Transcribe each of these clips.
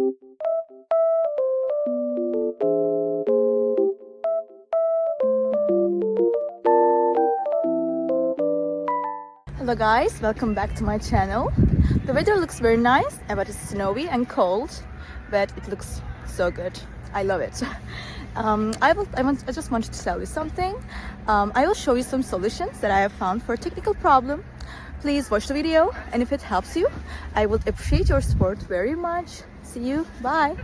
Hello guys, welcome back to my channel. The weather looks very nice, but it's snowy and cold, but it looks so good. I love it. I just wanted to tell you something. I will show you some solutions that I have found for a technical problem. Please watch the video, and if it helps you, I would appreciate your support very much. See you, bye.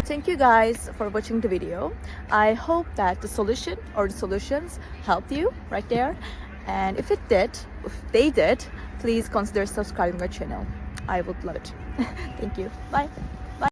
Thank you guys for watching the video. I hope that the solution or the solutions helped you right there, and if they did, please consider subscribing my channel. I would love it. Thank you. Bye.